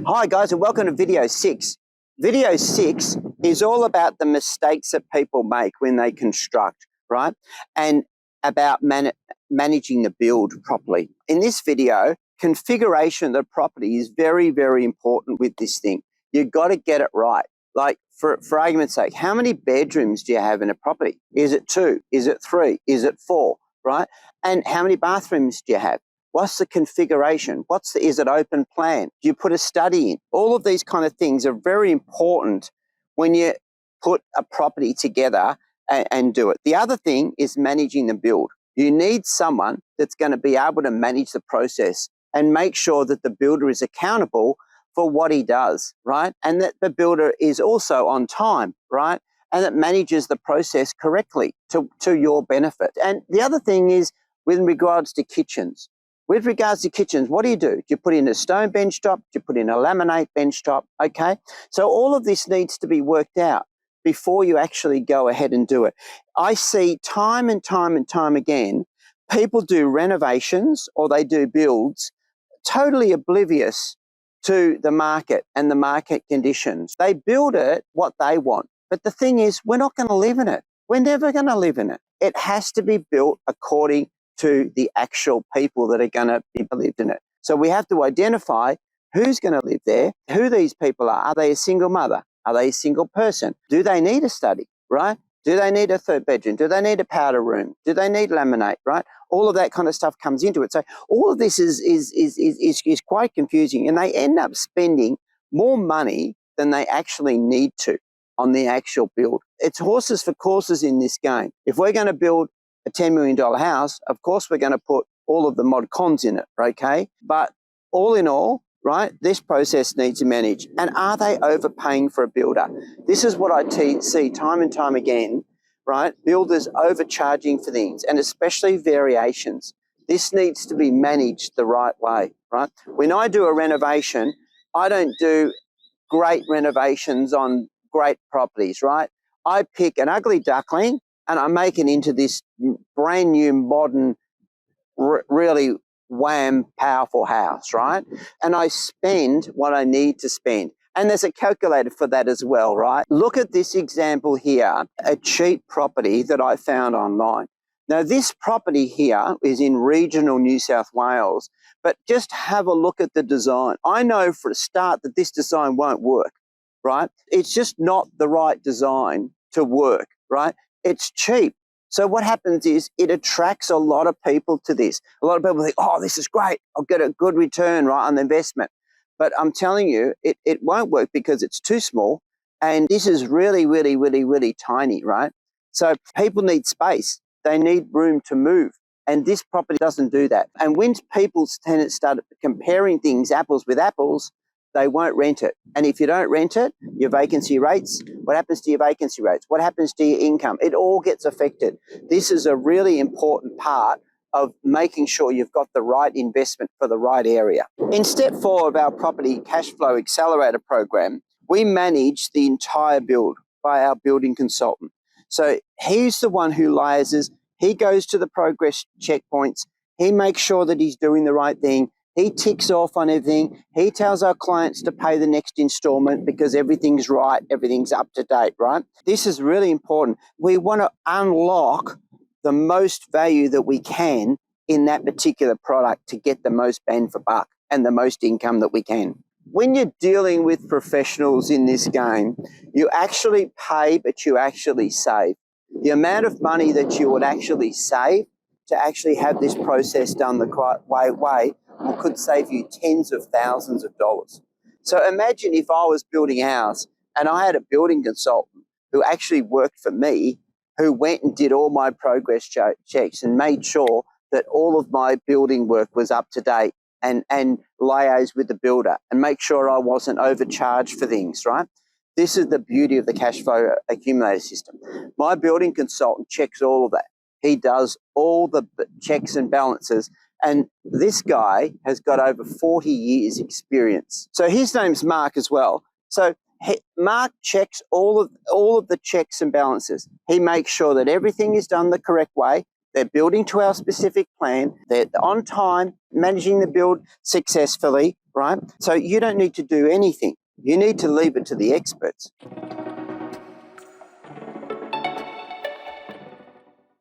Hi guys, and welcome to video 6. Video 6 is all about the mistakes that people make when they construct, right? And about managing the build properly. In this video, configuration of the property is very, very important with this thing. You've got to get it right. Like for argument's sake, how many bedrooms do you have in a property? Is it 2? Is it 3? Is it 4? Right? And how many bathrooms do you have? What's the configuration? Is it open plan? Do you put a study in? All of these kind of things are very important when you put a property together and do it. The other thing is managing the build. You need someone that's going to be able to manage the process and make sure that the builder is accountable for what he does, right? And that the builder is also on time, right? And that manages the process correctly to your benefit. And the other thing is with regards to kitchens. With regards to kitchens, what do? Do you put in a stone bench top? Do you put in a laminate bench top? Okay, so all of this needs to be worked out before you actually go ahead and do it. I see time and time and time again, people do renovations or they do builds totally oblivious to the market and the market conditions. They build it what they want. But the thing is, we're not going to live in it. We're never going to live in it. It has to be built according to the actual people that are going to be lived in it. So we have to identify who's going to live there, who these people are. Are they a single mother? Are they a single person? Do they need a study, right? Do they need a third bedroom? Do they need a powder room? Do they need laminate, right? All of that kind of stuff comes into it. So all of this is quite confusing, and they end up spending more money than they actually need to on the actual build. It's horses for courses in this game. If we're going to build a $10 million house, of course we're going to put all of the mod cons in it, okay? But all in all, right, this process needs to manage. And are they overpaying for a builder? This is what I see time and time again, right? Builders overcharging for things, and especially variations. This needs to be managed the right way, right? When I do a renovation, I don't do great renovations on great properties, right? I pick an ugly duckling and I make it into this brand new, modern, really wham, powerful house, right? And I spend what I need to spend. And there's a calculator for that as well, right? Look at this example here, a cheap property that I found online. Now, this property here is in regional New South Wales, but just have a look at the design. I know for a start that this design won't work, right? It's just not the right design to work, right? It's cheap. So what happens is it attracts a lot of people to this. A lot of people think, oh, this is great. I'll get a good return, right, on the investment. But I'm telling you, it won't work because it's too small. And this is really, really, really, really tiny, right? So people need space. They need room to move. And this property doesn't do that. And when people's tenants start comparing things, apples with apples, they won't rent it. And if you don't rent it, your vacancy rates, what happens to your vacancy rates? What happens to your income? It all gets affected. This is a really important part of making sure you've got the right investment for the right area. In step 4 of our property cash flow accelerator program, we manage the entire build by our building consultant. So he's the one who liaises. He goes to the progress checkpoints. He makes sure that he's doing the right thing. He ticks off on everything. He tells our clients to pay the next installment because everything's right, everything's up to date, right? This is really important. We want to unlock the most value that we can in that particular product to get the most bang for buck and the most income that we can. When you're dealing with professionals in this game, you actually pay, but you actually save. The amount of money that you would actually save to actually have this process done the correct way could save you tens of thousands of dollars. So imagine if I was building a house and I had a building consultant who actually worked for me, who went and did all my progress checks and made sure that all of my building work was up to date and liaise with the builder and make sure I wasn't overcharged for things, right? This is the beauty of the cash flow accumulator system. My building consultant checks all of that. He does all the checks and balances. And this guy has got over 40 years experience. So his name's Mark as well. So Mark checks all of the checks and balances. He makes sure that everything is done the correct way. They're building to our specific plan. They're on time, managing the build successfully, right? So you don't need to do anything. You need to leave it to the experts.